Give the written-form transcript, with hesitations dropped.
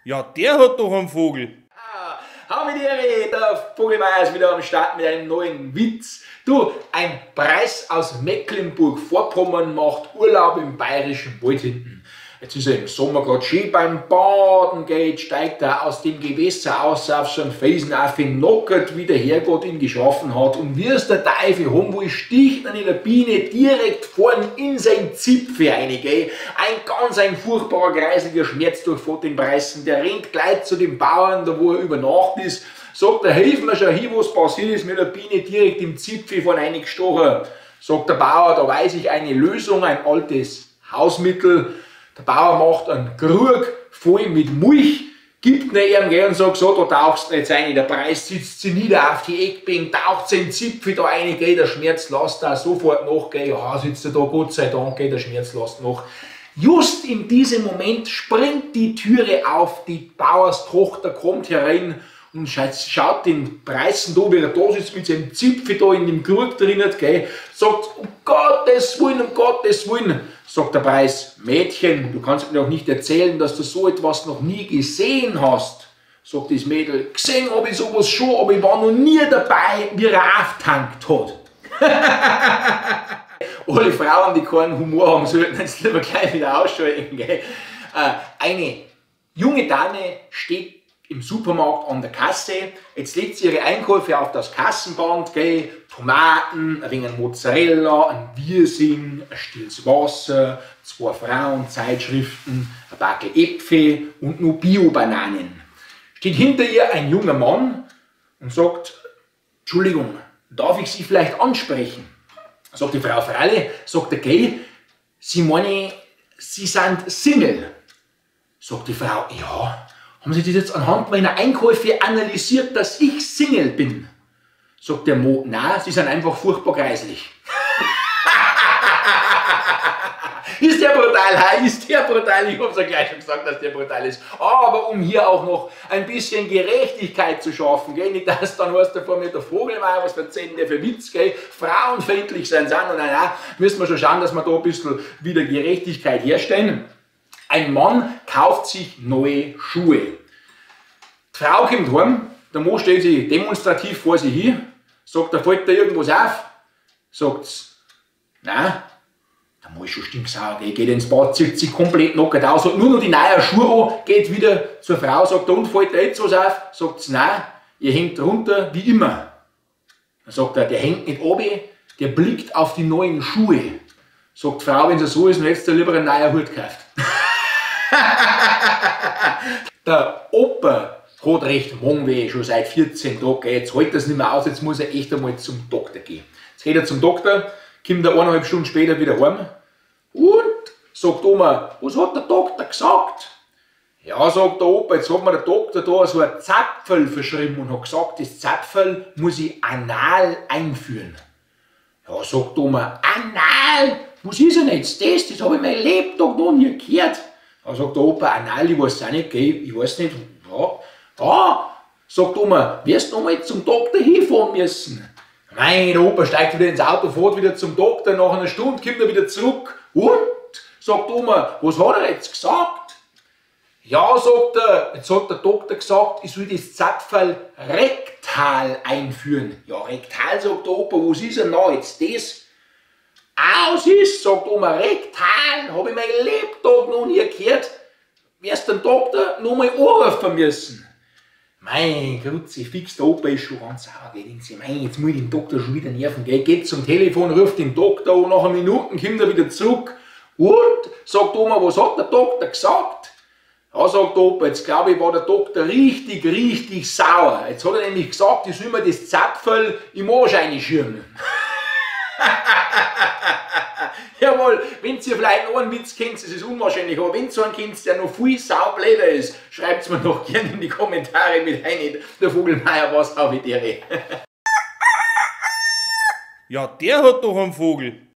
Ja, der hat doch einen Vogel. Hamidere, der Vogelmeier ist wieder am Start mit einem neuen Witz. Du, ein Preis aus Mecklenburg-Vorpommern macht Urlaub im bayerischen Wald hinten. Jetzt ist er im Sommer gerade schön beim Baden geht, steigt er aus dem Gewässer aus auf so einen Felsen auf, knockert, wie der Herrgott ihn geschaffen hat. Und wie es der Teufel haben will, sticht ihn in der Biene direkt vorn in sein Zipfel rein. Gell? Ein furchtbarer, kreisliger Schmerz durchfährt den Preißen. Der rennt gleich zu dem Bauern, da wo er über Nacht ist, sagt er, hilf mir schon hin, was passiert ist, mit der Biene direkt im Zipfel vorn reingestochen. Sagt der Bauer, da weiß ich eine Lösung, ein altes Hausmittel. Der Bauer macht einen Krug voll mit Milch, gibt ihn ihm und sagt, so, da tauchst du jetzt rein. Der Preis sitzt sie nieder auf die Eckbank, taucht seinen Zipfel da rein, geht der Schmerz lässt da sofort nach, gell, ja, sitzt er da, Gott sei Dank, geht der Schmerz lässt nach. Just in diesem Moment springt die Türe auf, die Bauerstochter kommt herein und schaut den Preißen da, wie er da sitzt mit seinem Zipfel da in dem Krug drinnen, gell, sagt, um Gottes Willen, sagt der Preis, Mädchen, du kannst mir doch nicht erzählen, dass du so etwas noch nie gesehen hast. Sagt das Mädel, gesehen habe ich sowas schon, aber ich war noch nie dabei, wie er auftankt hat. Alle Frauen, die keinen Humor haben, sollten jetzt lieber gleich wieder ausschalten. Gell? Eine junge Dame steht im Supermarkt an der Kasse, jetzt legt sie ihre Einkäufe auf das Kassenband, gell? Tomaten, ein wenig Mozzarella, ein Wirsing, ein stilles Wasser, 2 Frauenzeitschriften, ein Backel Äpfel und nur Bio-Bananen. Steht hinter ihr ein junger Mann und sagt, Entschuldigung, darf ich Sie vielleicht ansprechen? Sagt die Frau Fralle, sagt der Gell, Sie meinen, Sie sind Single? Sagt die Frau, ja. Haben Sie das jetzt anhand meiner Einkäufe analysiert, dass ich Single bin? Sagt der Mo, nein, Sie sind einfach furchtbar greislich. Ist der brutal, ist der brutal, ich hab's ja gleich schon gesagt, dass der brutal ist. Aber um hier auch noch ein bisschen Gerechtigkeit zu schaffen, gell? Nicht, dass dann heißt der vor mir der Vogelmeier, was erzählen der für Witz, gell? Frauenfeindlich sein, und nein, müssen wir schon schauen, dass wir da ein bisschen wieder Gerechtigkeit herstellen. Ein Mann kauft sich neue Schuhe. Die Frau kommt heim, der Mann stellt sich demonstrativ vor sie hin, sagt, da fällt da irgendwas auf. Sagt sie, nein, der Mann ist schon stinksauer, geht ins Bad, zieht sich komplett nackert aus, hat nur noch die neuen Schuhe an, geht wieder zur Frau, sagt, da und fällt da jetzt was auf? Sagt sie, nein, ihr hängt runter wie immer. Dann sagt er, der hängt nicht runter, der blickt auf die neuen Schuhe. Sagt die Frau, wenn es so ist, dann hättest du lieber einen neuen Hut gekauft. Der Opa hat recht Magenweh, schon seit 14 Tagen. Jetzt hält er es nicht mehr aus, jetzt muss er echt einmal zum Doktor gehen. Jetzt geht er zum Doktor, kommt er 1,5 Stunden später wieder heim und sagt Oma, was hat der Doktor gesagt? Ja, sagt der Opa, jetzt hat mir der Doktor da so ein Zapferl verschrieben und hat gesagt, das Zapferl muss ich anal einführen. Ja, sagt Oma, anal? Was ist denn jetzt das? Das habe ich mein Lebtag noch nie gehört. Dann sagt der Opa, anal, ich weiß auch nicht, gell? Ich weiß nicht. Ja, sagt Oma, wirst du noch mal zum Doktor hinfahren müssen? Nein, der Opa steigt wieder ins Auto, fährt wieder zum Doktor, nach einer Stunde kommt er wieder zurück. Und? Sagt Oma, was hat er jetzt gesagt? Ja, sagt er, jetzt hat der Doktor gesagt, ich soll das Zapferl rektal einführen. Ja, rektal, sagt der Opa, was ist denn da jetzt das? Ah, was ist, sagt Oma, rektal, habe ich mein Lebtag noch nie gehört. Wirst den Doktor noch mal anrufen müssen. Mein Grutzi, fix, der Opa ist schon ganz sauer. Denkt sich, mein, jetzt muss ich den Doktor schon wieder nerven. Geht zum Telefon, ruft den Doktor an, nach einer Minute kommt er wieder zurück. Und, sagt Oma, was hat der Doktor gesagt? Ja, sagt der Opa, jetzt glaube ich, war der Doktor richtig sauer. Jetzt hat er nämlich gesagt, ich soll mir das Zapferl im Arsch reinschirmen. Jawohl, wenn ihr vielleicht noch einen Witz kennt, das ist unwahrscheinlich, aber wenn ihr so einen kennt, der noch viel saubläder ist, schreibt es mir doch gerne in die Kommentare mit rein. Der Vogelmeier war es auch mit der. Ja, der hat doch einen Vogel.